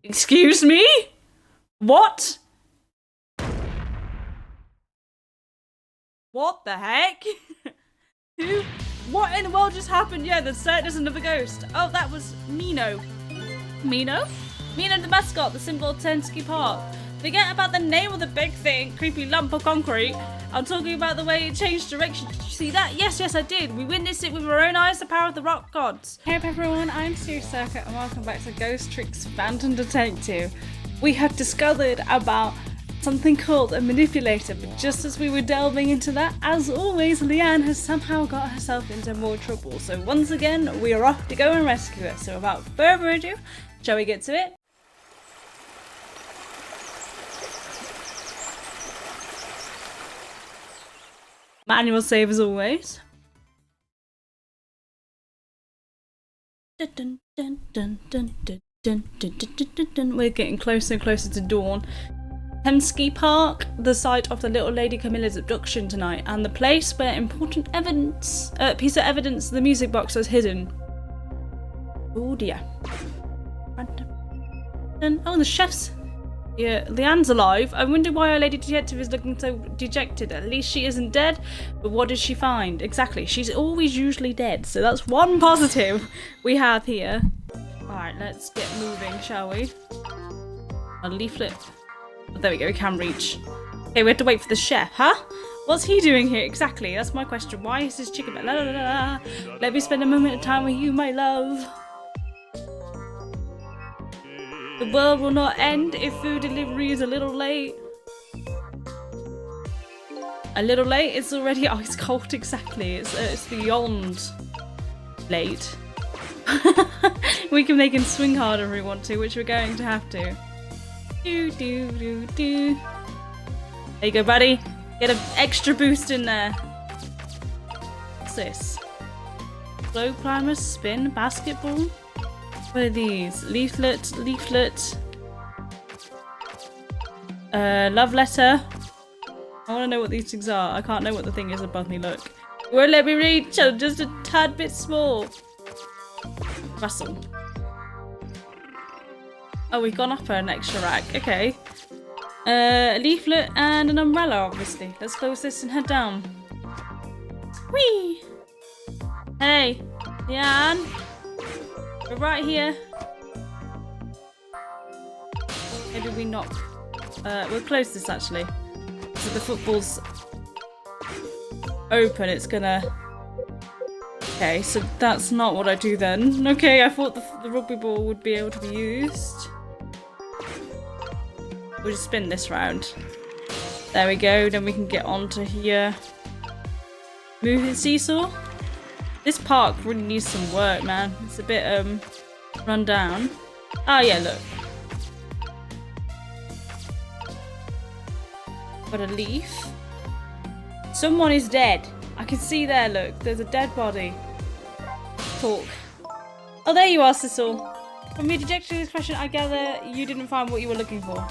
Excuse me? What? What the heck? Who? What in the world just happened? Yeah, there's another ghost. Oh, that was Mino. Mino? Mino the mascot, the symbol of Temski Park. Forget about the name of the big thing, creepy lump of concrete. I'm talking about the way it changed direction. Did you see that? Yes, I did. We witnessed it with our own eyes, the power of the rock gods. Hey up everyone, I'm Shu Takumi and welcome back to Ghost Tricks Phantom Detective. We have discovered about something called a manipulator, but just as we were delving into that, as always, Leanne has somehow got herself into more trouble. So once again, we are off to go and rescue her. So without further ado, shall we get to it? Manual save as always. We're getting closer and closer to dawn. Temski Park, the site of the little lady Camilla's abduction tonight, and the place where important piece of evidence, the music box, was hidden. Oh dear. Oh, the chef's. Yeah, Leanne's alive. I wonder why our lady detective is looking so dejected. At least she isn't dead. But what did she find? Exactly, she's always usually dead. So that's one positive we have here. Alright, let's get moving, shall we? A leaflet. Oh, there we go, we can reach. Okay, we have to wait for the chef, huh? What's he doing here? Exactly, that's my question. Why is this chicken... La, la, la, la. Let me spend a moment of time with you, my love. The world will not end if food delivery is a little late. A little late? It's already ice cold, exactly. It's beyond late. We can make him swing harder if we want to, which we're going to have to. Do. There you go, buddy. Get an extra boost in there. What's this? Slow climber, spin, basketball. What are these? Leaflet. Love letter. I want to know what these things are. I can't know what the thing is above me, look. It won't let me reach, I'm just a tad bit small. Rustle. Oh, we've gone up an extra rack. Okay. Leaflet and an umbrella, obviously. Let's close this and head down. Whee! Hey, Leanne. We're right here. Maybe we knock. We'll close this actually. So the football's open, it's gonna... Okay, so that's not what I do then. Okay, I thought the rugby ball would be able to be used. We'll just spin this round. There we go, then we can get onto here. Move the seesaw. This park really needs some work, man. It's a bit, run down. Oh yeah, look. Got a leaf. Someone is dead. I can see there, look. There's a dead body. Talk. Oh, there you are, Cecil. From your dejection expression, I gather you didn't find what you were looking for.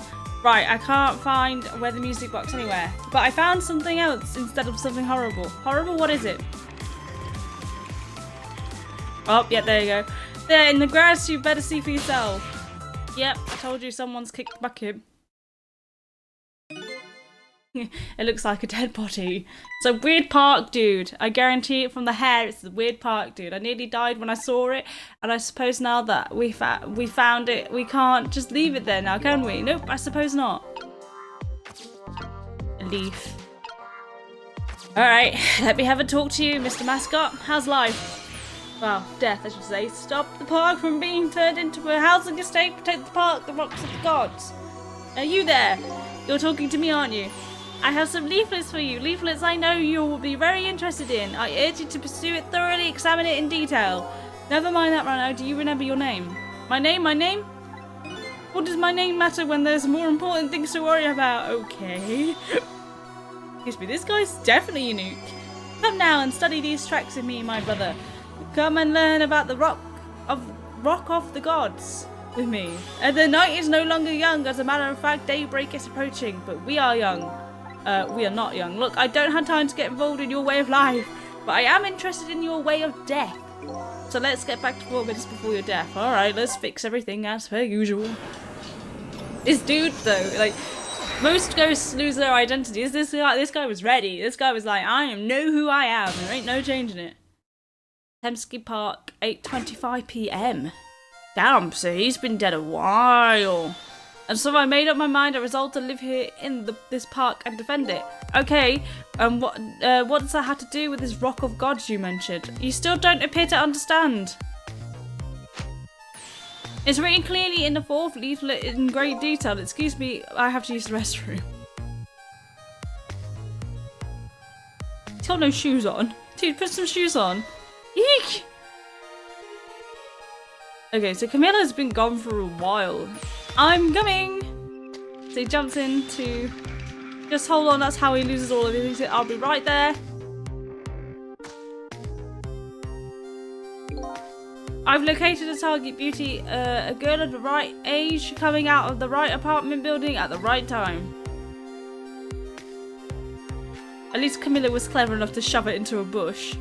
Right, I can't find where the music box anywhere. But I found something else instead of something horrible. Horrible? What is it? Oh, yeah, there you go. There, in the grass, you better see for yourself. Yep, I told you someone's kicked the bucket. It looks like a dead body. It's a weird park, dude. I guarantee it from the hair, it's a weird park, dude. I nearly died when I saw it, and I suppose now that we found it, we can't just leave it there now, can we? Nope, I suppose not. A leaf. Alright, let me have a talk to you, Mr. Mascot. How's life? Well, death, I should say. Stop the park from being turned into a housing estate. Protect the park, the rocks of the gods. Are you there? You're talking to me, aren't you? I have some leaflets for you. Leaflets I know you will be very interested in. I urge you to pursue it thoroughly, examine it in detail. Never mind that right now. Do you remember your name? My name? My name? What does my name matter when there's more important things to worry about? Okay. Excuse me, this guy's definitely unique. Come now and study these tracks with me, my brother. Come and learn about the rock of the gods with me. And the night is no longer young. As a matter of fact, daybreak is approaching, but we are young. We are not young. Look, I don't have time to get involved in your way of life, but I am interested in your way of death. So let's get back to 4 minutes before your death. Alright, let's fix everything as per usual. This dude though, like, most ghosts lose their identities. This guy was ready. This guy was like, I know who I am. There ain't no changing it. Temski Park, 8:25 p.m. Damn, so he's been dead a while. And so I made up my mind. I resolved to live here in this park and defend it. Okay, what does that have to do with this rock of gods you mentioned? You still don't appear to understand. It's written clearly in the 4th leaflet in great detail. Excuse me, I have to use the restroom. He's got no shoes on. Dude, put some shoes on. Eek! Okay, so Camilla's been gone for a while. I'm coming! So he jumps in to... Just hold on, that's how he loses all of it. He said, I'll be right there. I've located a target beauty, a girl of the right age, coming out of the right apartment building at the right time. At least Camilla was clever enough to shove it into a bush.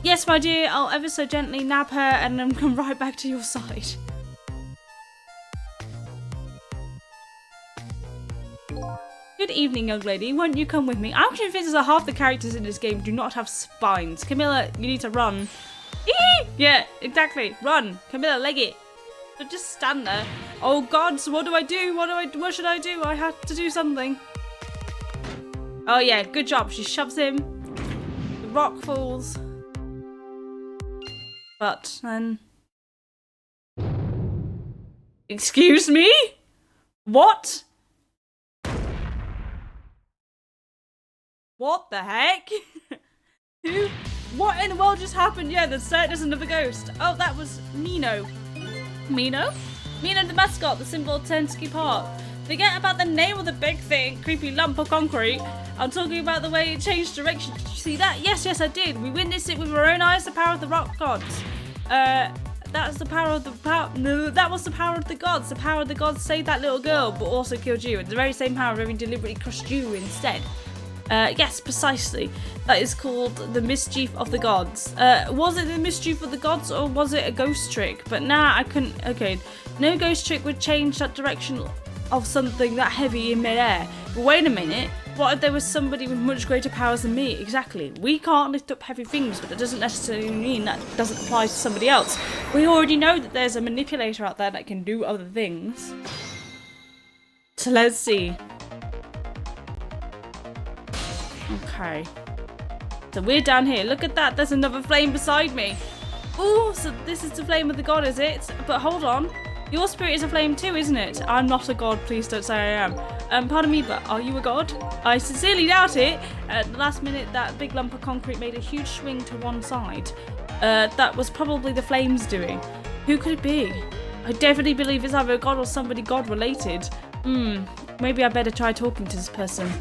Yes, my dear, I'll ever so gently nab her and then come right back to your side. Good evening, young lady. Won't you come with me? I'm convinced that half the characters in this game do not have spines. Camilla, you need to run. Yeah, exactly. Run. Camilla, leg it. But just stand there. Oh gods, what do I do? What should I do? I have to do something. Oh yeah, good job. She shoves him. The rock falls. But then... Excuse me? What? What the heck? Who? What in the world just happened? Yeah, there's another ghost. Oh, that was Mino. Mino? Mino the mascot, the symbol of Temski Park. Forget about the name of the big thing, creepy lump of concrete. I'm talking about the way it changed direction. Did you see that? Yes, I did. We witnessed it with our own eyes, the power of the rock gods. That's the power of the power. No, that was the power of the gods. The power of the gods saved that little girl, but also killed you. It's the very same power of having deliberately crushed you instead. Yes, precisely. That is called the mischief of the gods. Was it the mischief of the gods or was it a ghost trick? But now I couldn't. Okay, no ghost trick would change that direction of something that heavy in midair. But wait a minute. What if there was somebody with much greater powers than me? Exactly. We can't lift up heavy things, but that doesn't necessarily mean that doesn't apply to somebody else. We already know that there's a manipulator out there that can do other things. So let's see. Okay. So we're down here. Look at that. There's another flame beside me. Oh, so this is the flame of the god, is it? But hold on. Your spirit is a flame too, isn't it? I'm not a god. Please don't say I am. Pardon me, but are you a god? I sincerely doubt it. At the last minute, that big lump of concrete made a huge swing to one side. That was probably the flames doing. Who could it be? I definitely believe it's either a god or somebody god-related. Maybe I better try talking to this person.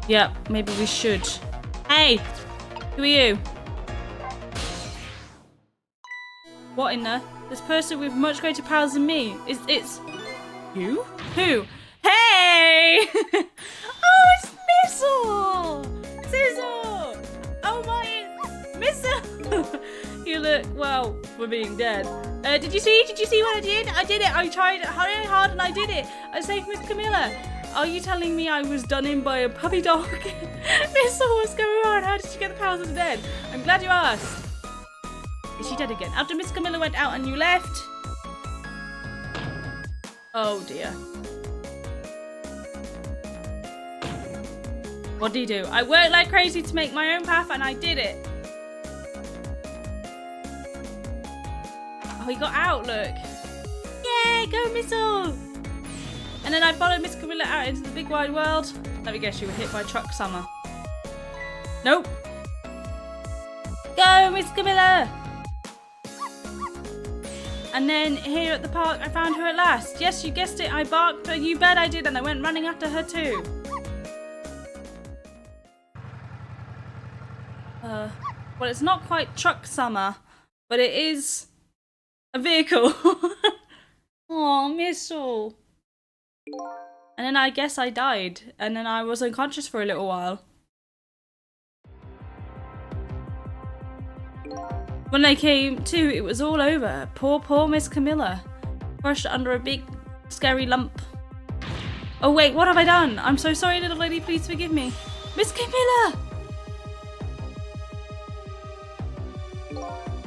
Yeah, maybe we should. Hey! Who are you? What in there? This person with much greater powers than me. It's... You? Who? Hey! Oh, it's Missile! Sizzle! Oh my... Missile! You look, well, for being dead. Did you see what I did? I did it! I tried really hard and I did it! I saved Miss Camilla! Are you telling me I was done in by a puppy dog? Missile, what's going on? How did you get the powers of the dead? I'm glad you asked. Is she dead again? After Miss Camilla went out and you left? Oh dear. What do you do? I worked like crazy to make my own path and I did it. Oh, he got out, look. Yay, go Missile! And then I followed Miss Camilla out into the big wide world. Let me guess, you were hit by truck summer. Nope. Go, Miss Camilla! And then here at the park, I found her at last. Yes, you guessed it, I barked, you bet I did, and I went running after her too. Well, it's not quite truck summer, but it is a vehicle. Oh, Missile. And then I guess I died, and then I was unconscious for a little while. When I came to, it was all over. Poor Miss Camilla. Crushed under a big, scary lump. Oh wait, what have I done? I'm so sorry, little lady, please forgive me. Miss Camilla!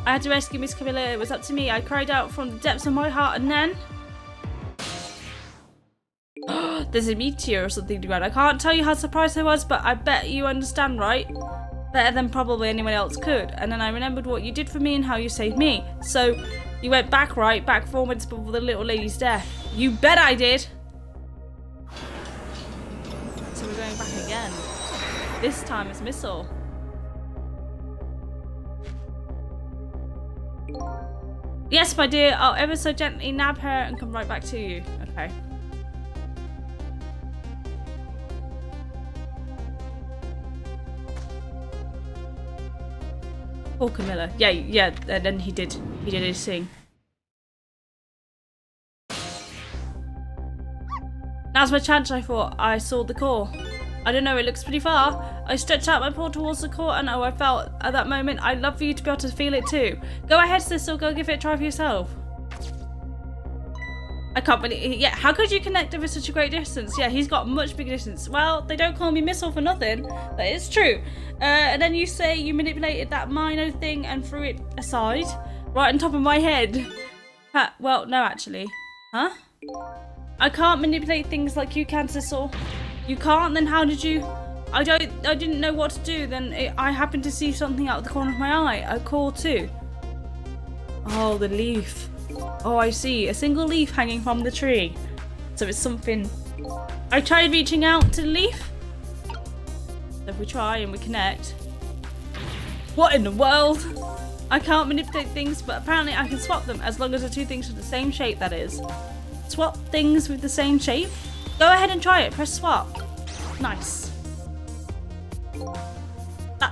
I had to rescue Miss Camilla, it was up to me. I cried out from the depths of my heart and then... There's a meteor or something to ground. I can't tell you how surprised I was, but I bet you understand, right? Better than probably anyone else could. And then I remembered what you did for me and how you saved me. So, you went back, right? Back 4 minutes before the little lady's death. You bet I did! So we're going back again. This time it's Missile. Yes, my dear, I'll ever so gently nab her and come right back to you. Okay. Poor Camilla. Yeah, and then he did his thing. Now's my chance, I thought. I saw the core. I don't know, it looks pretty far. I stretched out my paw towards the core and oh, I felt at that moment I'd love for you to be able to feel it too. Go ahead, Cecil, go give it a try for yourself. I can't believe, yeah, how could you connect over such a great distance? Yeah, he's got much bigger distance. Well, they don't call me Missile for nothing. That is true. And then you say you manipulated that Mino thing and threw it aside, right on top of my head. Well, no, actually. Huh? I can't manipulate things like you can, Cecil. You can't? Then how did you... I didn't know what to do. Then I happened to see something out of the corner of my eye. A core too. Oh, the leaf. Oh, I see. A single leaf hanging from the tree. So it's something... I tried reaching out to the leaf. So if we try and we connect... What in the world? I can't manipulate things, but apparently I can swap them as long as the two things are the same shape, that is. Swap things with the same shape? Go ahead and try it. Press swap. Nice.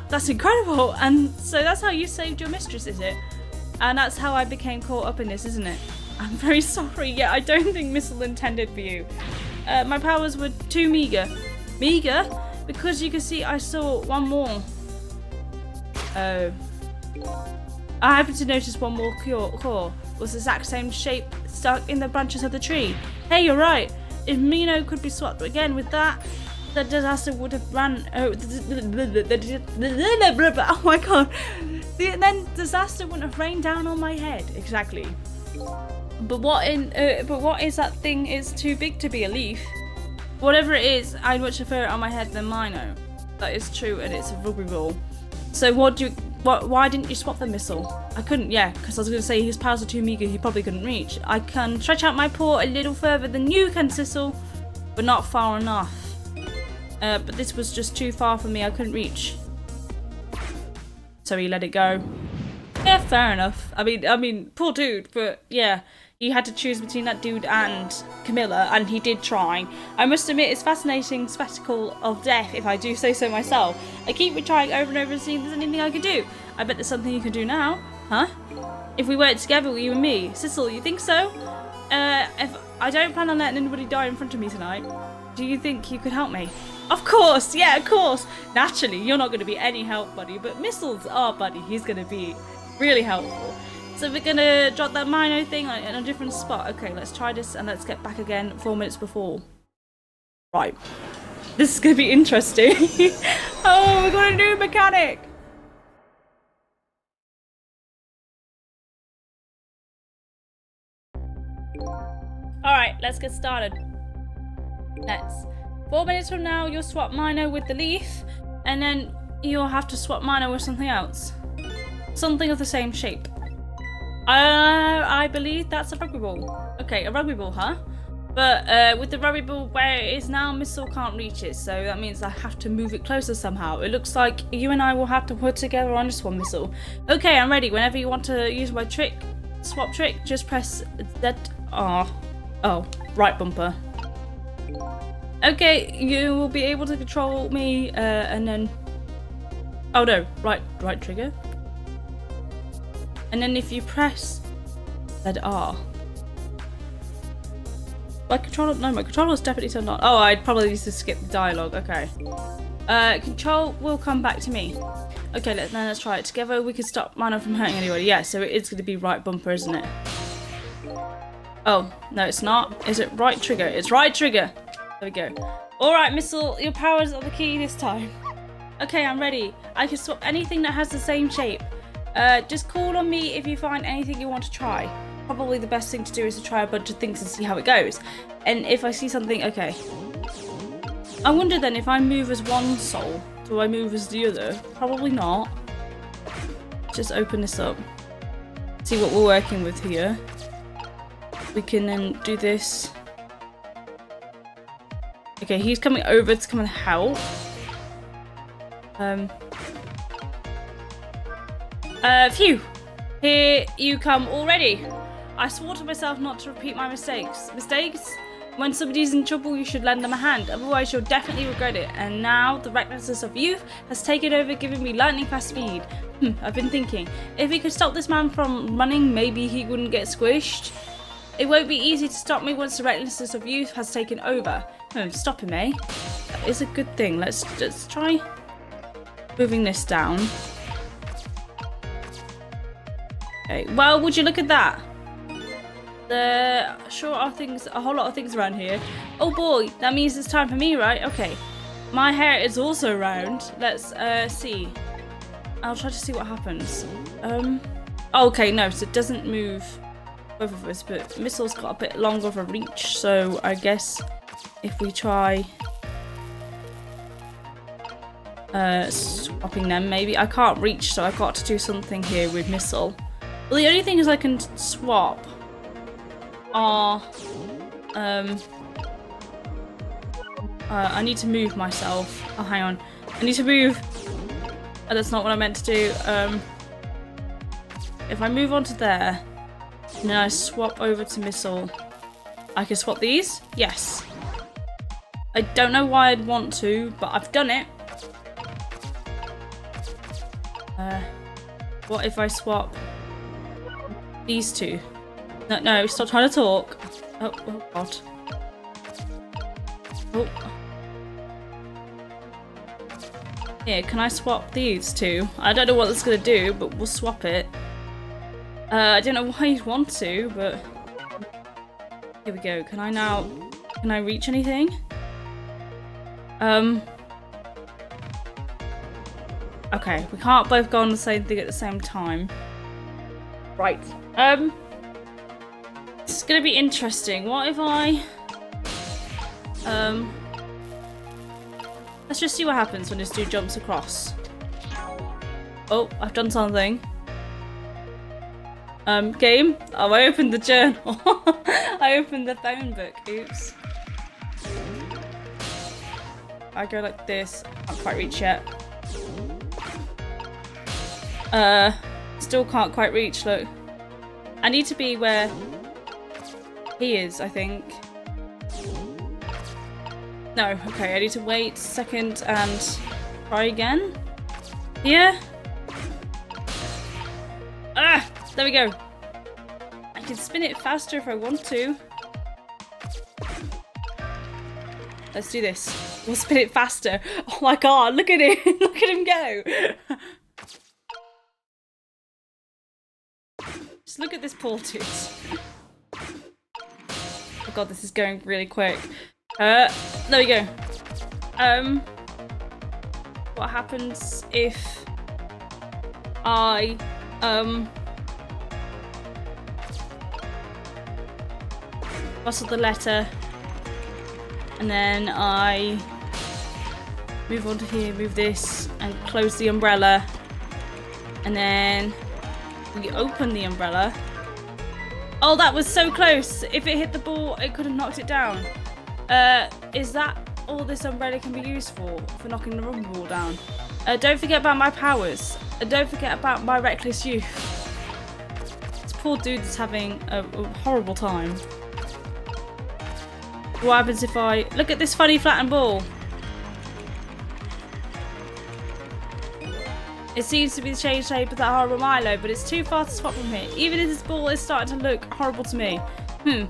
That's incredible. And so that's how you saved your mistress, is it? And that's how I became caught up in this, isn't it? I'm very sorry. Yeah, I don't think Missile intended for you. My powers were too meager. Meager? Because you can see I saw one more. Oh. I happened to notice one more core. Was the exact same shape stuck in the branches of the tree. Hey, you're right. If Mino could be swapped again with that, the disaster would have ran. Oh my god! Then disaster wouldn't have rained down on my head. Exactly. But what is that thing? Is too big to be a leaf. Whatever it is, I'd much prefer it on my head than Mino. That is true, and it's a rugby ball. So why didn't you swap the Missile? I couldn't, yeah, because I was going to say his powers are too meager, he probably couldn't reach. I can stretch out my paw a little further than you can, Cecil, but not far enough. But this was just too far for me, I couldn't reach. So he let it go. Yeah, fair enough. I mean, poor dude, but yeah. He had to choose between that dude and Camilla, and he did try. I must admit, it's a fascinating spectacle of death, if I do say so myself. I keep retrying over and over and seeing if there's anything I can do. I bet there's something you can do now. Huh? If we work together, you and me. Cecil, you think so? If I don't plan on letting anybody die in front of me tonight. Do you think you could help me? Of course, yeah, of course. Naturally, you're not going to be any help, buddy, but Missile's our buddy. He's going to be really helpful. So we're gonna drop that Mino thing in a different spot. Okay, let's try this and let's get back again 4 minutes before. Right. This is gonna be interesting. Oh, we're got a new mechanic! Alright, let's get started. Let's. 4 minutes from now, you'll swap Mino with the leaf, and then you'll have to swap Mino with something else. Something of the same shape. I believe that's a rugby ball. Okay, a rugby ball, huh? But with the rugby ball where it is now, Missile can't reach it, so that means I have to move it closer somehow. It looks like you and I will have to work together on this one, Missile. Okay, I'm ready. Whenever you want to use my trick, swap trick, just press Z. Oh, right bumper. Okay, you will be able to control me, and then... Oh no, right trigger. And then if you press ZR. My controller, no, my controller's definitely turned on. Oh, I'd probably need to skip the dialogue, okay. Control will come back to me. Okay, let's try it. Together we can stop Mano from hurting anybody. Yeah, so it is going to be right bumper, isn't it? Oh, no, it's not. Is it right trigger? It's right trigger. There we go. Alright, Missile, your powers are the key this time. Okay, I'm ready. I can swap anything that has the same shape. Just call on me if you find anything you want to try. Probably the best thing to do is to try a bunch of things and see how it goes. And if I see something, okay. I wonder then, if I move as one soul, do I move as the other? Probably not. Just open this up. See what we're working with here. We can then do this. Okay, he's coming over to come and help. Phew! Here you come already. I swore to myself not to repeat my mistakes. Mistakes? When somebody's in trouble, you should lend them a hand. Otherwise, you'll definitely regret it. And now, the recklessness of youth has taken over, giving me lightning fast speed. I've been thinking, if we could stop this man from running, maybe he wouldn't get squished. It won't be easy to stop me once the recklessness of youth has taken over. Stop him, eh? That is a good thing. Let's try moving this down. Okay, well, would you look at that? There sure are a whole lot of things around here. Oh boy, that means it's time for me, right? Okay. My hair is also round. Let's see. I'll try to see what happens. Okay, no, so it doesn't move both of us, but Missile's got a bit longer of a reach, so I guess if we try swapping them, maybe. I can't reach, so I've got to do something here with Missile. Well, the only thing is I can swap are I need to move myself. Oh, hang on. I need to move. Oh, that's not what I meant to do. If I move on to there, and then I swap over to Missile, I can swap these? Yes. I don't know why I'd want to, but I've done it. What if I swap these two? No, stop trying to talk. Oh god. Oh. Here, can I swap these two? I don't know what that's gonna do, but we'll swap it. I don't know why you'd want to, but here we go. Can I reach anything? Okay, we can't both go on the same thing at the same time. Right. It's gonna be interesting. What if I let's just see what happens when this dude jumps across. Oh, I've done something. Game? Oh, I opened the journal. I opened the phone book. Oops. I go like this. Can't quite reach yet. Still can't quite reach, look. I need to be where he is, I think. No, okay, I need to wait a second and try again. Here? Ah! There we go. I can spin it faster if I want to. Let's do this. We'll spin it faster. Oh my god, look at him. Look at him go. Just look at this poor dude. Oh god, this is going really quick. There we go. What happens if I rustle the letter and then I move on to here, move this and close the umbrella, and then we open the umbrella. Oh, that was so close. If it hit the ball, it could have knocked it down. Is that all this umbrella can be used for knocking the rubber ball down? Don't forget about my powers. Don't forget about my reckless youth. This poor dude is having a horrible time. What happens if I... Look at this funny flattened ball. It seems to be the same shape of that horrible Milo, but it's too far to swap from here. Even if this ball is starting to look horrible to me. We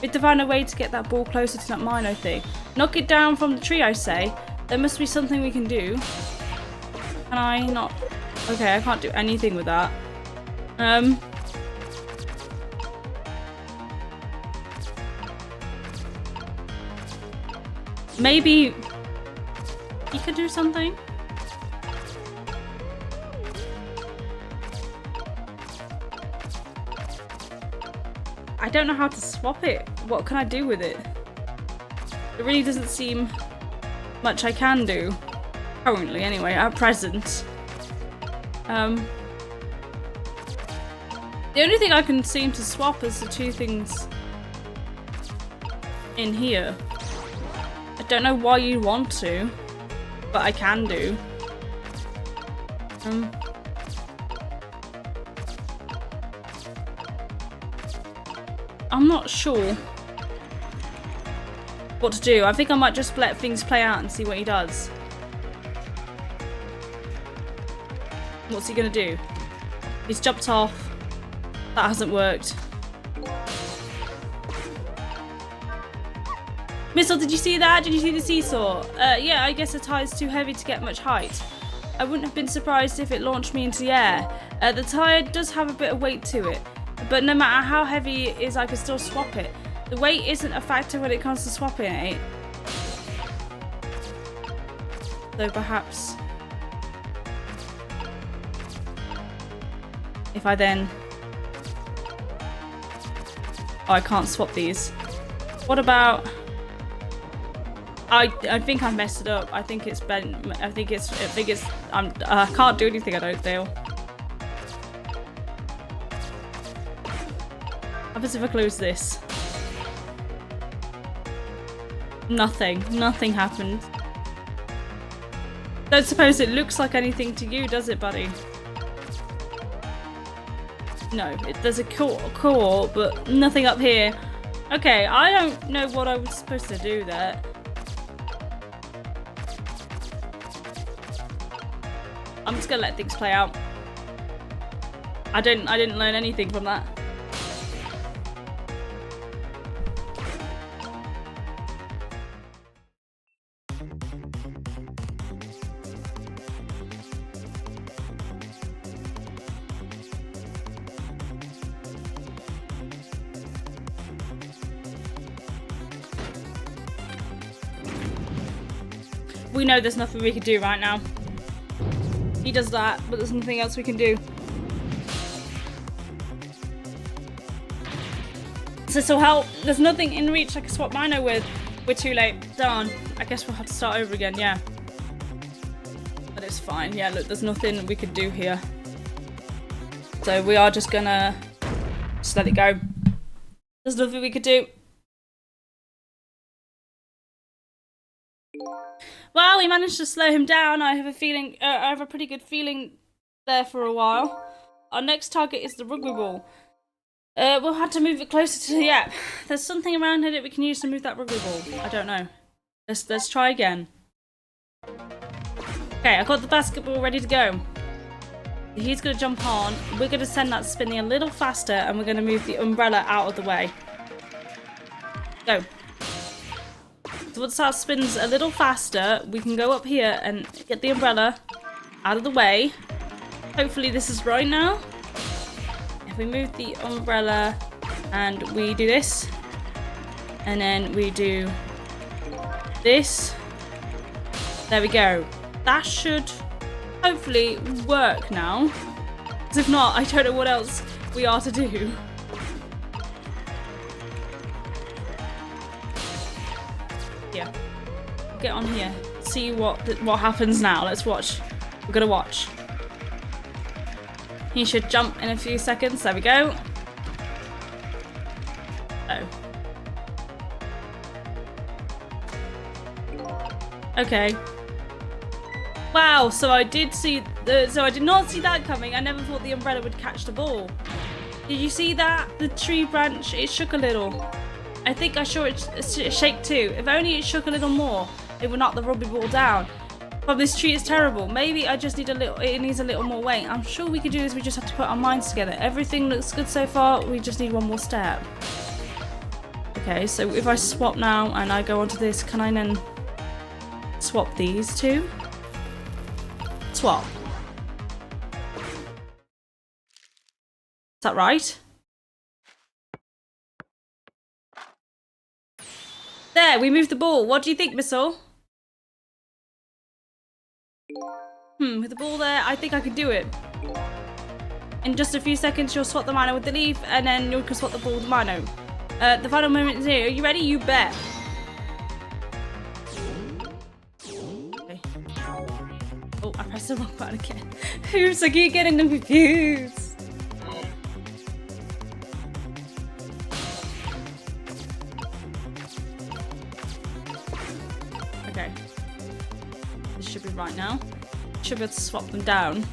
have to find a way to get that ball closer to that Milo thing. Knock it down from the tree, I say. There must be something we can do. Can I not Okay, I can't do anything with that. Maybe he could do something? I don't know how to swap it. What can I do with it? It really doesn't seem much I can do. Currently, anyway, at present. The only thing I can seem to swap is the two things in here. I don't know why you want to, but I can do. I'm not sure what to do. I think I might just let things play out and see what he does. What's he gonna do? He's jumped off. That hasn't worked. Missile, did you see that? Did you see the seesaw? Yeah, I guess the tire's too heavy to get much height. I wouldn't have been surprised if it launched me into the air. The tire does have a bit of weight to it, but no matter how heavy it is, I can still swap it. The weight isn't a factor when it comes to swapping it. So perhaps if I then... Oh, I can't swap these. What about... I think I've messed it up. I think it's been... I can't do anything, I don't feel. What happens if I close this? Nothing. Nothing happened. Don't suppose it looks like anything to you, does it, buddy? No, there's a core, but nothing up here. Okay, I don't know what I was supposed to do there. I'm just gonna let things play out. I didn't learn anything from that. We know there's nothing we can do right now. He does that, but there's nothing else we can do. So help. There's nothing in reach I can swap Mino with. We're too late. Darn. I guess we'll have to start over again, yeah. But it's fine. Yeah, look, there's nothing we could do here. So we are just gonna just let it go. There's nothing we could do. Well, we managed to slow him down. I have a feeling, I have a pretty good feeling there for a while. Our next target is the rugby ball. We'll have to move it closer to the app. There's something around here that we can use to move that rugby ball. I don't know. Let's try again. Okay, I've got the basketball ready to go. He's gonna jump on. We're gonna send that spinning a little faster, and we're gonna move the umbrella out of the way. Go. So once that spins a little faster, we can go up here and get the umbrella out of the way. Hopefully this is right now. If we move the umbrella and we do this, and then we do this, there we go. That should hopefully work now. Because if not, I don't know what else we are to do. Yeah, get on here. See what happens now. Let's watch. We're gonna watch. He should jump in a few seconds. There we go. Oh. Okay. Wow. So I did see so I did not see that coming. I never thought the umbrella would catch the ball. Did you see that? The tree branch, it shook a little. I think I saw it shake too. If only it shook a little more, it would knock the rugby ball down. But this tree is terrible. Maybe I just need it needs a little more weight. I'm sure we could do this, we just have to put our minds together. Everything looks good so far, we just need one more step. Okay, so if I swap now and I go onto this, can I then swap these two? Swap. that right? There, we moved the ball. What do you think, Missile? With the ball there, I think I can do it. In just a few seconds, you'll swap the Mino with the leaf, and then you can swap the ball with the Mino. The final moment is here. Are you ready? You bet. Okay. Oh, I pressed the wrong button again. Oops, I keep getting them confused. Okay. This should be right now. Should be able to swap them down.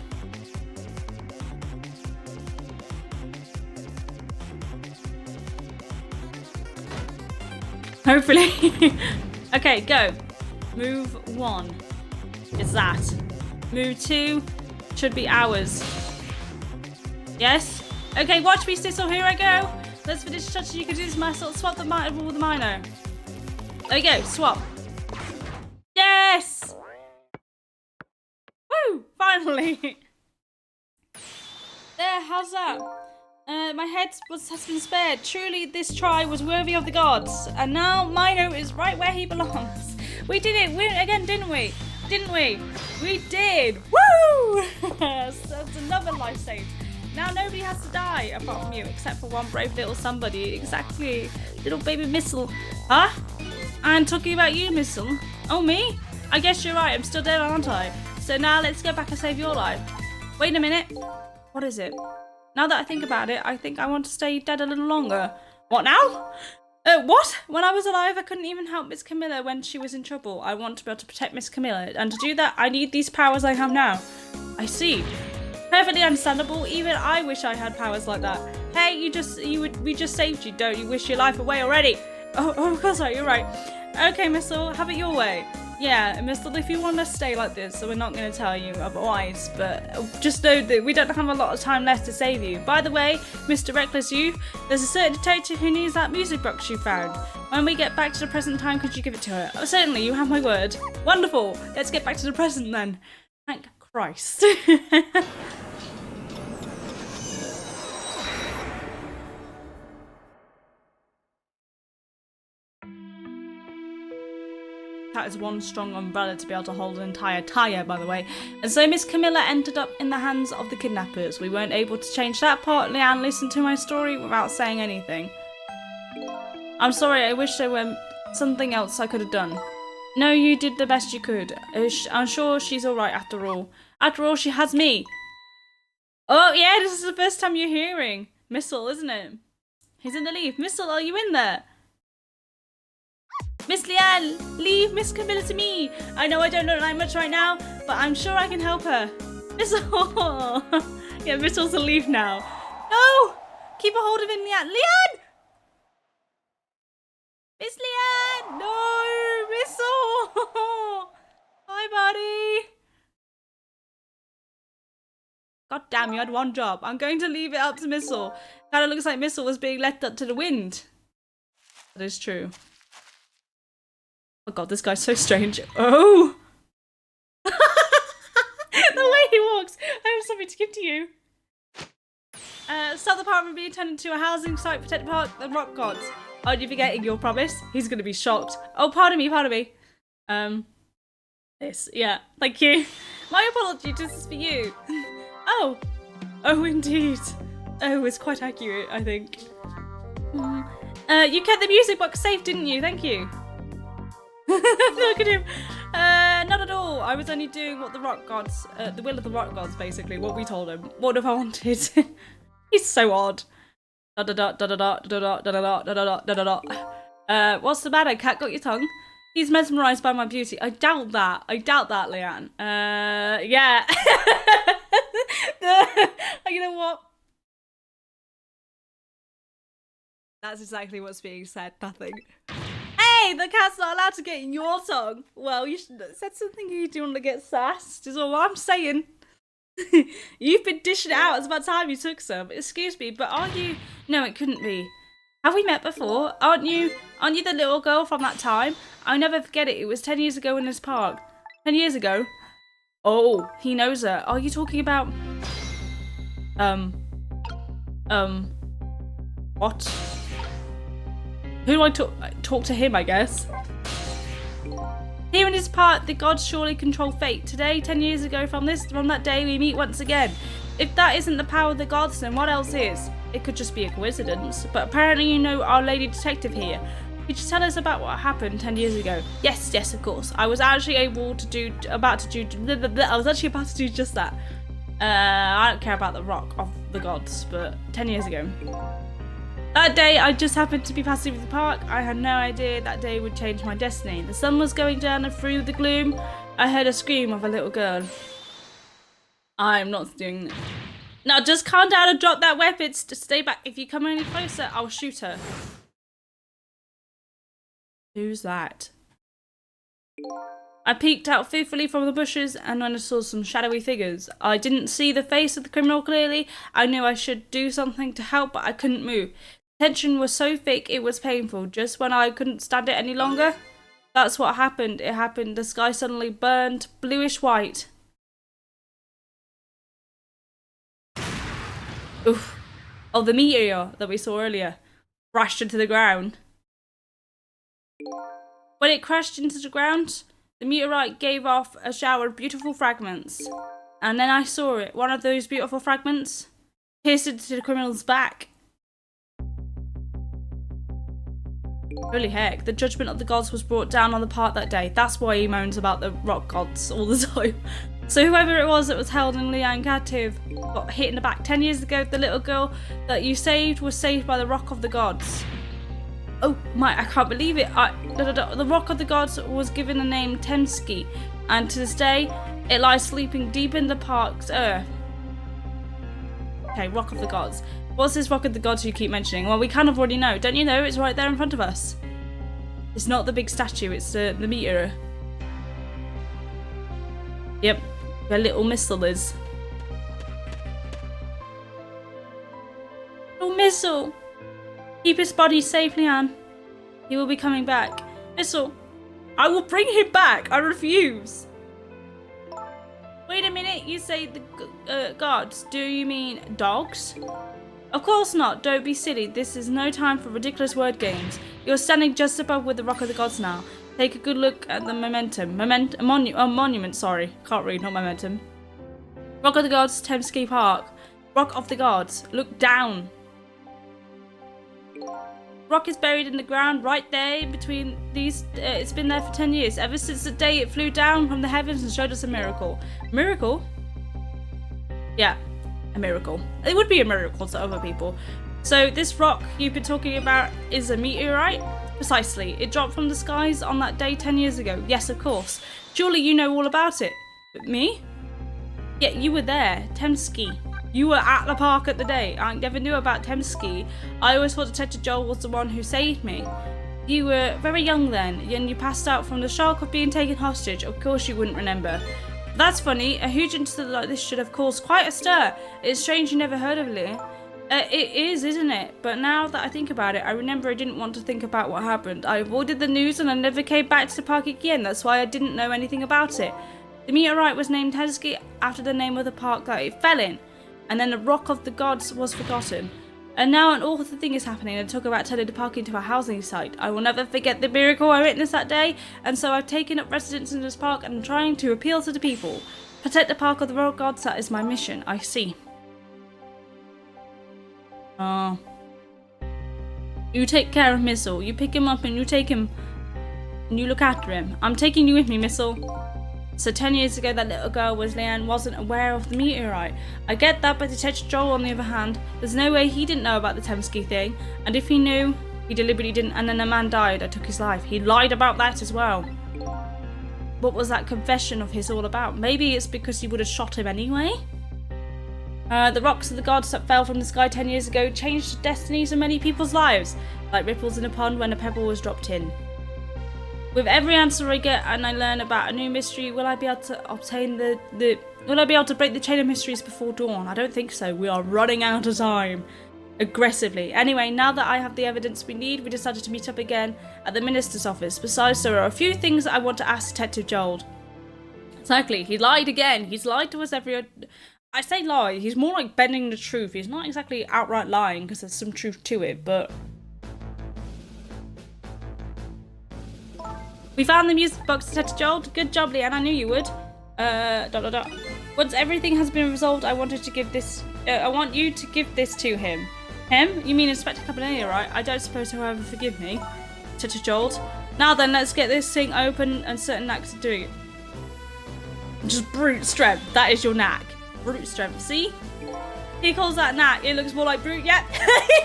Hopefully. Okay, go. Move 1 is that. Move 2 should be ours. Yes? Okay, watch me, Sissel. Here I go. Let's finish the touch. You can do this muscle. Swap the Mino with the Mino. There you go. Swap. Yes! Woo! Finally. There, how's that? My head has been spared. Truly, this try was worthy of the gods. And now Mino is right where he belongs. We did it again, didn't we? Didn't we? We did. Woo! That's another life saved. Now nobody has to die apart from you, except for one brave little somebody. Exactly. Little baby Missile. Huh? I'm talking about you, Missile. Oh, me? I guess you're right. I'm still dead, aren't I? So now let's go back and save your life. Wait a minute. What is it? Now that I think about it, I think I want to stay dead a little longer. What now? What? When I was alive, I couldn't even help Miss Camilla when she was in trouble. I want to be able to protect Miss Camilla, and to do that, I need these powers I have now. I see. Perfectly understandable. Even I wish I had powers like that. Hey, we just saved you. Don't you wish your life away already? Oh, of course not. You're right. Okay, Missile, have it your way. Yeah, Missile, if you want to stay like this, so we're not going to tell you otherwise, but just know that we don't have a lot of time left to save you. By the way, Mr. Reckless Youth, there's a certain detective who needs that music box you found. When we get back to the present time, could you give it to her? Oh, certainly, you have my word. Wonderful. Let's get back to the present then. Thank Christ. That is one strong umbrella to be able to hold an entire tire, by the way. And so Miss Camilla ended up in the hands of the kidnappers. We weren't able to change that part. Leanne listened to my story without saying anything. I'm sorry, I wish there were something else I could have done. No, you did the best you could. I'm sure she's alright after all. After all, she has me. Oh yeah, this is the first time you're hearing Missile, isn't it? He's in the leaf. Missile, are you in there? Miss Leanne, leave Miss Camilla to me. I know I don't look like much right now, but I'm sure I can help her. Missile! Yeah, Missile's a leaf now. No! Keep a hold of him, Leanne. Leanne! Miss Leanne! No! Missile! Hi, buddy. God damn, you had one job. I'm going to leave it up to Missile. Kind of looks like Missile was being left up to the wind. That is true. Oh god, this guy's so strange. Oh! The way he walks. I have something to give to you. Stop the park from being turned into a housing site, protect the park, the rock gods. Are you forgetting your promise? He's gonna be shocked. Oh, pardon me, pardon me. This, yeah, thank you. My apology, this is for you. Oh! Oh, indeed. Oh, it's quite accurate, I think. You kept the music box safe, didn't you? Thank you. Look at him. Not at all. I was only doing what the rock gods, the will of the rock gods, basically. What we told him. What if I wanted? He's so odd. Da da da da da da da da da da da da da. What's the matter? Cat got your tongue? He's mesmerised by my beauty. I doubt that. I doubt that, Leanne. Yeah. You know what? That's exactly what's being said. Nothing. Hey, the cat's not allowed to get in your tongue. Well, you should have said something you do want to get sassed, is all I'm saying. You've been dishing it out. It's about time you took some. Excuse me, but are you... No, it couldn't be. Have we met before? Aren't you the little girl from that time? I'll never forget it. It was 10 years ago in this park. 10 years ago? Oh, he knows her. Are you talking about... What? Who do I talk to him, I guess? Here in his part, the gods surely control fate. Today, 10 years ago from that day, we meet once again. If that isn't the power of the gods, then what else is? It could just be a coincidence, but apparently you know our lady detective here. Could you tell us about what happened 10 years ago? Yes, of course. I was actually about to do just that. I don't care about the rock of the gods, but 10 years ago. That day, I just happened to be passing through the park. I had no idea that day would change my destiny. The sun was going down and through the gloom, I heard a scream of a little girl. I'm not doing this. Now just calm down and drop that weapon. Just stay back. If you come any closer, I'll shoot her. Who's that? I peeked out fearfully from the bushes, and when I saw some shadowy figures, I didn't see the face of the criminal clearly. I knew I should do something to help, but I couldn't move. The tension was so thick it was painful. Just when I couldn't stand it any longer, that's what happened. It happened. The sky suddenly burned bluish white. Oof. Oh, the meteor that we saw earlier crashed into the ground. When it crashed into the ground, the meteorite gave off a shower of beautiful fragments. And then I saw it. One of those beautiful fragments pierced into the criminal's back. Holy heck, the judgment of the gods was brought down on the park that day. That's why he moans about the rock gods all the time. So whoever it was that was held in Liang captive got hit in the back 10 years ago. The little girl that you saved was saved by the rock of the gods. Oh my, I can't believe it. The rock of the gods was given the name Temski, and to this day, it lies sleeping deep in the park's earth. Okay, rock of the gods. What's this rock of the gods you keep mentioning? Well, we kind of already know. Don't you know? It's right there in front of us. It's not the big statue, it's the meteor. Yep, where little missile is. Oh, Missile! Keep his body safe, Leanne. He will be coming back. Missile, I will bring him back. I refuse. Wait a minute, you say the gods. Do you mean dogs? Of course not. Don't be silly. This is no time for ridiculous word games. You're standing just above with the rock of the gods now. Take a good look at the monument, sorry. Can't read, not momentum. Rock of the gods, Temski Park. Rock of the gods. Look down. Rock is buried in the ground right there between these. It's been there for 10 years, ever since the day it flew down from the heavens and showed us a miracle. Miracle? Yeah, a miracle. It would be a miracle to other people. So this rock you've been talking about is a meteorite? Precisely. It dropped from the skies on that day 10 years ago. Yes, of course. Surely you know all about it. But me? Yeah, you were there. Temski. You were at the park at the day. I never knew about Temski. I always thought Detective Joel was the one who saved me. You were very young then, and you passed out from the shock of being taken hostage. Of course you wouldn't remember. That's funny. A huge incident like this should have caused quite a stir. It's strange you never heard of it. It is, isn't it? But now that I think about it, I remember I didn't want to think about what happened. I avoided the news and I never came back to the park again. That's why I didn't know anything about it. The meteorite was named Temski after the name of the park that it fell in. And then the rock of the gods was forgotten. And now an awful thing is happening and talk about turning the park into a housing site. I will never forget the miracle I witnessed that day, and so I've taken up residence in this park and I'm trying to appeal to the people. Protect the park of the royal gods, that is my mission, I see. Oh. You take care of Missile. You pick him up and you take him and you look after him. I'm taking you with me, Missile. So 10 years ago, that little girl Leanne wasn't aware of the meteorite. I get that, but Detective Joel, on the other hand, there's no way he didn't know about the Temski thing. And if he knew, he deliberately didn't, and then a man died. I took his life. He lied about that as well. What was that confession of his all about? Maybe it's because he would have shot him anyway? The rocks of the gods that fell from the sky 10 years ago changed the destinies of many people's lives, like ripples in a pond when a pebble was dropped in. With every answer I get and I learn about a new mystery, will I be able to obtain will I be able to break the chain of mysteries before dawn? I don't think so. We are running out of time. Aggressively. Anyway, now that I have the evidence we need, we decided to meet up again at the minister's office. Besides, there are a few things I want to ask Detective Joel. Exactly. He lied again. He's lied to us I say lie, he's more like bending the truth. He's not exactly outright lying because there's some truth to it, but... We found the music box, Detective Jolt. Good job, Leanne, I knew you would. Once everything has been resolved, I want you to give this to him. Him? You mean Inspector Cabanilla, right? I don't suppose he'll ever forgive me. Detective Jolt. Now then, let's get this thing open and certain acts of doing it. Just brute strength. That is your knack. Brute strength. See? He calls that knack. It looks more like brute. Yep.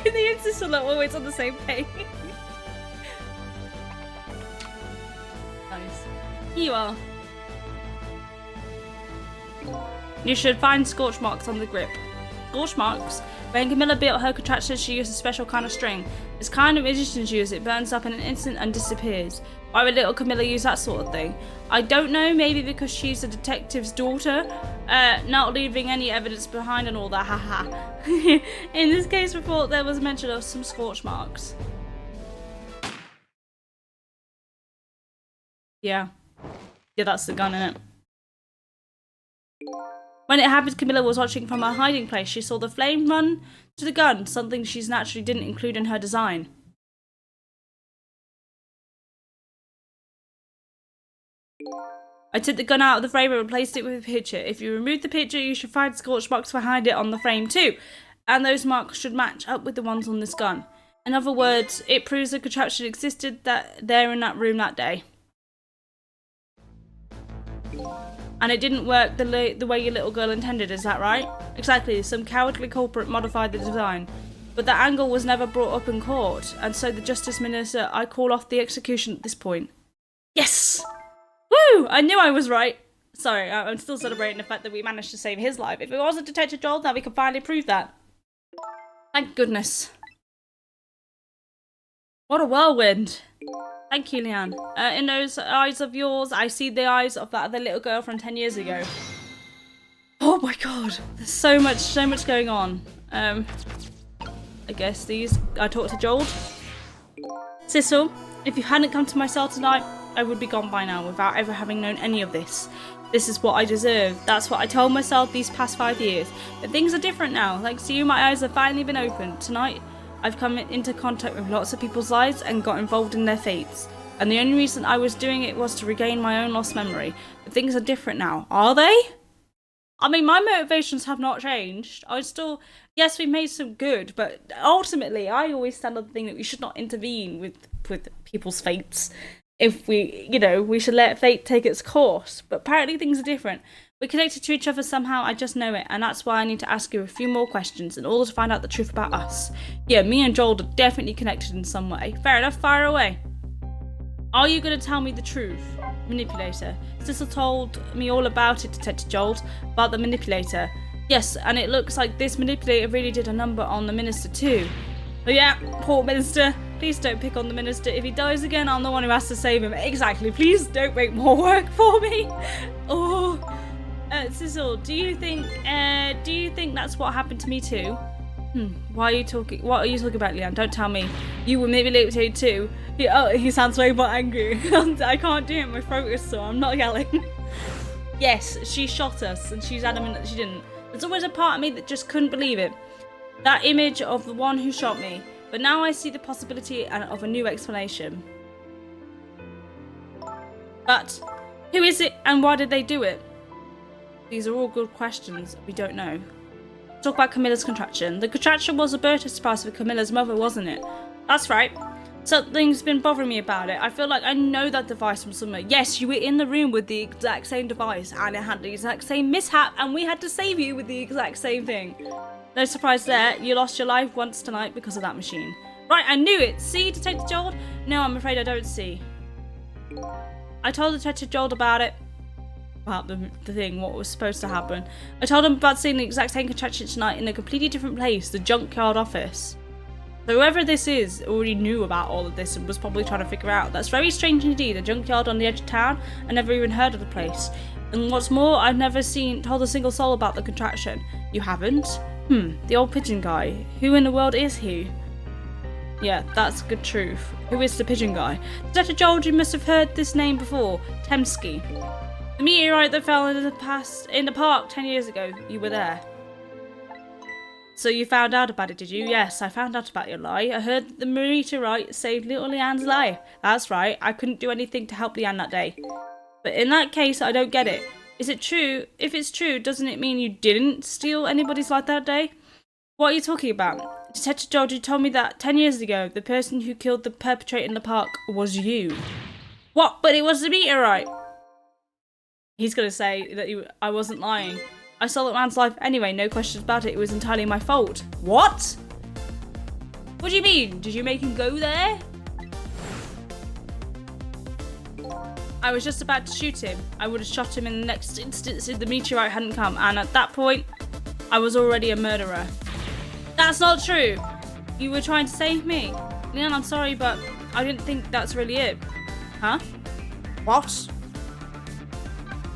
The insists are always on the same page. Nice. Here you are. You should find scorch marks on the grip. Scorch marks? When Camilla built her contraption, she used a special kind of string. It's kind of magicians use. It burns up in an instant and disappears. Why would little Camilla use that sort of thing? I don't know, maybe because she's a detective's daughter, not leaving any evidence behind and all that, haha. In this case report, there was mention of some scorch marks. Yeah. Yeah, that's the gun, innit? When it happened, Camilla was watching from her hiding place. She saw the flame run to the gun, something she naturally didn't include in her design. I took the gun out of the frame and replaced it with a picture. If you remove the picture, you should find scorch marks behind it on the frame too. And those marks should match up with the ones on this gun. In other words, it proves the contraption existed there in that room that day. And it didn't work the way your little girl intended, is that right? Exactly, some cowardly culprit modified the design. But the angle was never brought up in court, and so the Justice Minister, I call off the execution at this point. Yes! Woo! I knew I was right. Sorry, I'm still celebrating the fact that we managed to save his life. If it wasn't Detective Joel, now we can finally prove that. Thank goodness. What a whirlwind. Thank you, Leanne. In those eyes of yours, I see the eyes of that other little girl from 10 years ago. Oh my god. There's so much going on. I guess I talked to Joel. Cecil, if you hadn't come to my cell tonight, I would be gone by now without ever having known any of this. This is what I deserve. That's what I told myself these past 5 years. But things are different now. Thanks to you, my eyes have finally been opened. Tonight, I've come into contact with lots of people's lives and got involved in their fates. And the only reason I was doing it was to regain my own lost memory. But things are different now. Are they? I mean, my motivations have not changed. Yes, we made some good, but ultimately, I always stand on the thing that we should not intervene with people's fates. If we should let fate take its course. But apparently things are different. We're connected to each other somehow, I just know it, and that's why I need to ask you a few more questions in order to find out the truth about us. Yeah, me and Joel are definitely connected in some way. Fair enough, fire away. Are you going to tell me the truth? Manipulator. Cecil told me all about it, Detective Joel, about the manipulator. Yes, and it looks like this manipulator really did a number on the minister too. But yeah, poor minister. Please don't pick on the minister. If he dies again, I'm the one who has to save him. Exactly. Please don't make more work for me. Oh. Cecil, do you think that's what happened to me too? What are you talking about, Leanne? Don't tell me. You were manipulated too. He sounds way more angry. I can't do it, my throat is sore. I'm not yelling. Yes, she shot us and she's adamant that she didn't. There's always a part of me that just couldn't believe it. That image of the one who shot me. But now I see the possibility of a new explanation. But who is it and why did they do it? These are all good questions. We don't know. Talk about Camilla's contraption. The contraption was a birthday surprise for Camilla's mother, wasn't it? That's right. Something's been bothering me about it. I feel like I know that device from somewhere. Yes, you were in the room with the exact same device and it had the exact same mishap and we had to save you with the exact same thing. No surprise there. You lost your life once tonight because of that machine. Right, I knew it. See, Detective Joel? No, I'm afraid I don't see. I told Detective Joel about it. About the thing, what was supposed to happen. I told him about seeing the exact same contraption tonight in a completely different place, the junkyard office. So whoever this is already knew about all of this and was probably trying to figure out. That's very strange indeed, a junkyard on the edge of town. I never even heard of the place. And what's more, I've never told a single soul about the contraption. You haven't? The old pigeon guy. Who in the world is he? Yeah, that's good truth. Who is the pigeon guy? Detective Joel, you must have heard this name before. Temski. The meteorite that fell in the park 10 years ago, you were there. So you found out about it, did you? Yes, I found out about your lie. I heard that the meteorite saved little Leanne's life. That's right, I couldn't do anything to help Leanne that day. But in that case, I don't get it. Is it true? If it's true, doesn't it mean you didn't steal anybody's life that day? What are you talking about? Detective George, you told me that 10 years ago, the person who killed the perpetrator in the park was you. What? But it was the meteorite! He's gonna say that I wasn't lying. I stole that man's life anyway, no questions about it. It was entirely my fault. What? What do you mean? Did you make him go there? I was just about to shoot him. I would have shot him in the next instance if the meteorite hadn't come, and at that point, I was already a murderer. That's not true! You were trying to save me. Leanne, I'm sorry, but I didn't think that's really it. Huh? What?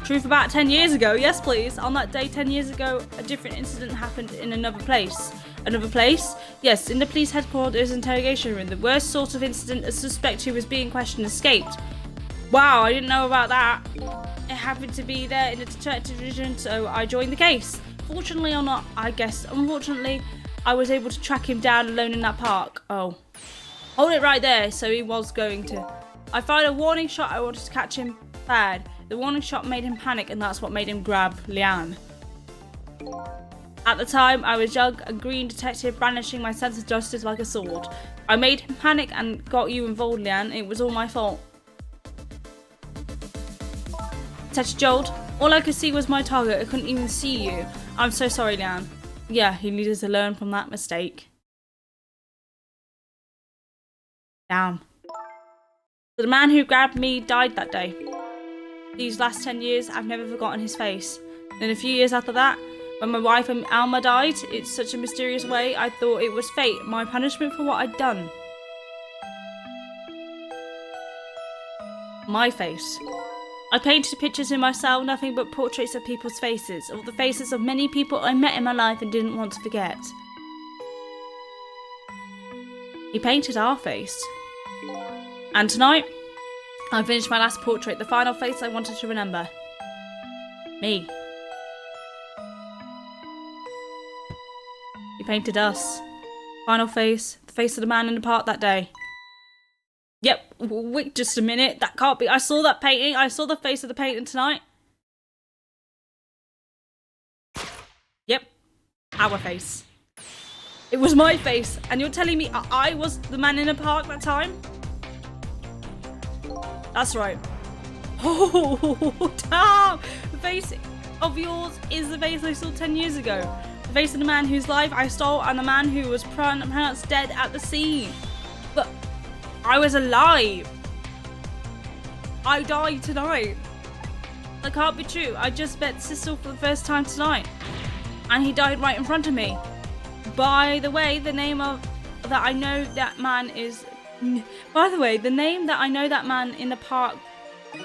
Truth about 10 years ago? Yes, please. On that day 10 years ago, a different incident happened in another place. Another place? Yes, in the police headquarters interrogation room. The worst sort of incident, a suspect who was being questioned escaped. Wow, I didn't know about that. It happened to be there in the detective division, so I joined the case. Fortunately or not, I guess. Unfortunately, I was able to track him down alone in that park. Oh. Hold it right there, so he was going to. I fired a warning shot, I wanted to catch him bad. The warning shot made him panic, and that's what made him grab Leanne. At the time, I was young, a green detective brandishing my sense of justice like a sword. I made him panic and got you involved, Leanne. It was all my fault. Detective Jolt, all I could see was my target. I couldn't even see you. I'm so sorry, Leanne. Yeah, he needed to learn from that mistake. Damn. The man who grabbed me died that day. These last 10 years, I've never forgotten his face. Then a few years after that, when my wife Alma died, in such a mysterious way, I thought it was fate, my punishment for what I'd done. My face. I painted pictures in my cell, nothing but portraits of people's faces, of the faces of many people I met in my life and didn't want to forget. He painted our face. And tonight, I finished my last portrait, the final face I wanted to remember. Me. He painted us. Final face, the face of the man in the park that day. Yep, wait just a minute, that can't be. I saw that painting, I saw the face of the painting tonight. Yep, our face. It was my face, and you're telling me I was the man in the park that time? That's right. Oh, damn! The face of yours is the face I saw 10 years ago. The face of the man whose life I stole and the man who was pronounced dead at the scene. But I was alive. I died tonight. That can't be true. I just met Cecil for the first time tonight. And he died right in front of me. By the way, the name that I know that man in the park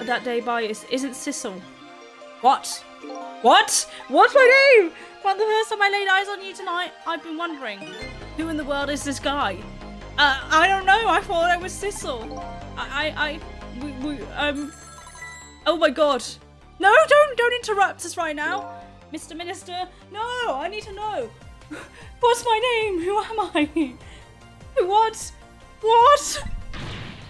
that day by isn't Cecil. What? What? What's my name? From the first time I laid eyes on you tonight, I've been wondering, who in the world is this guy? I don't know. I thought I was Cecil. Oh my God. No, don't interrupt us right now. Mr. Minister, no, I need to know. What's my name? Who am I? What? What?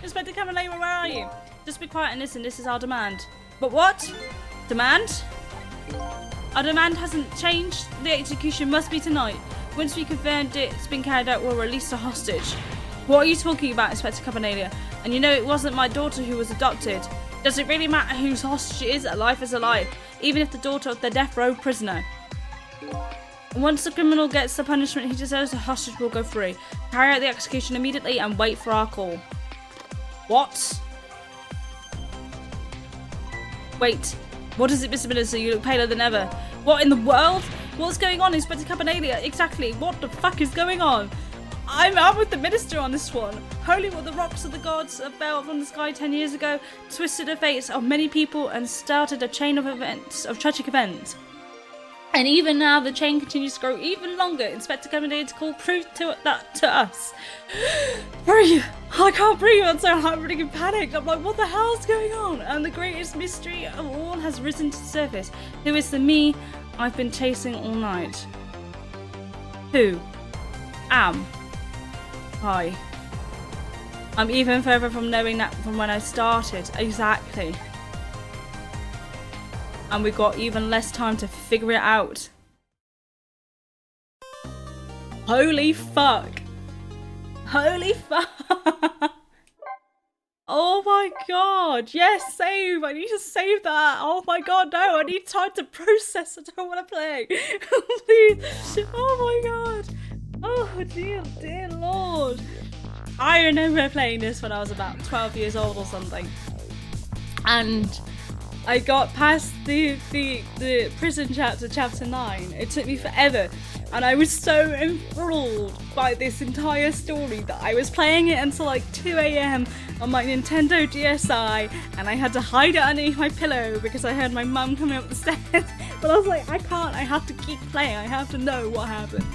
Inspector Cavalera, where are you? Just be quiet and listen, this is our demand. But what? Demand? Our demand hasn't changed. The execution must be tonight. Once we confirmed it's been carried out, we'll release the hostage. What are you talking about, Inspector Cavalera? And you know it wasn't my daughter who was adopted. Does it really matter whose hostage it is? A life is a life, even if the daughter of the death row prisoner. Once the criminal gets the punishment he deserves, the hostage will go free. Carry out the execution immediately and wait for our call. What? Wait, what is it, Mr. Minister? You look paler than ever. What in the world? What's going on, Inspector Campanelia? Exactly, what the fuck is going on? I'm with the Minister on this one. Holy what the rocks of the gods fell from the sky 10 years ago, twisted the fates of many people and started a chain of events, of tragic events. And even now, the chain continues to grow even longer. Inspector Campanelia to call proof to us. Breathe. I can't breathe, I'm so freaking panicked. I'm like, what the hell's going on? And the greatest mystery of all has risen to the surface. Who is the me I've been chasing all night? Who am I? I'm even further from knowing that from when I started. Exactly. And we got even less time to figure it out. Holy fuck. Holy fuck. Oh my god. Yes, save. I need to save that. Oh my god, no. I need time to process. I don't want to play. Please. Oh my god. Oh dear lord. I remember playing this when I was about 12 years old or something. And I got past the prison chapter 9. It took me forever. And I was so enthralled by this entire story that I was playing it until like 2 AM on my Nintendo DSi, and I had to hide it underneath my pillow because I heard my mum coming up the stairs. But I was like, I can't, I have to keep playing, I have to know what happens.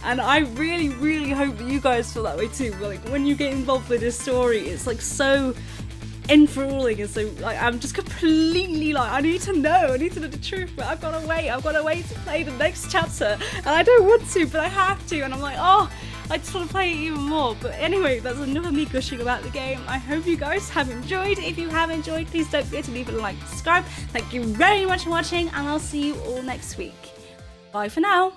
And I really, really hope that you guys feel that way too. Like, when you get involved with this story, it's like so enthralling, and so like I'm just completely like, I need to know the truth, but I've got to wait to play the next chapter, and I don't want to, but I have to, and I'm like, oh, I just want to play it even more. But anyway, that's enough of me gushing about the game. I hope you guys have enjoyed. If you have enjoyed, please don't forget to leave a like, subscribe. Thank you very much for watching, and I'll see you all next week. Bye for now.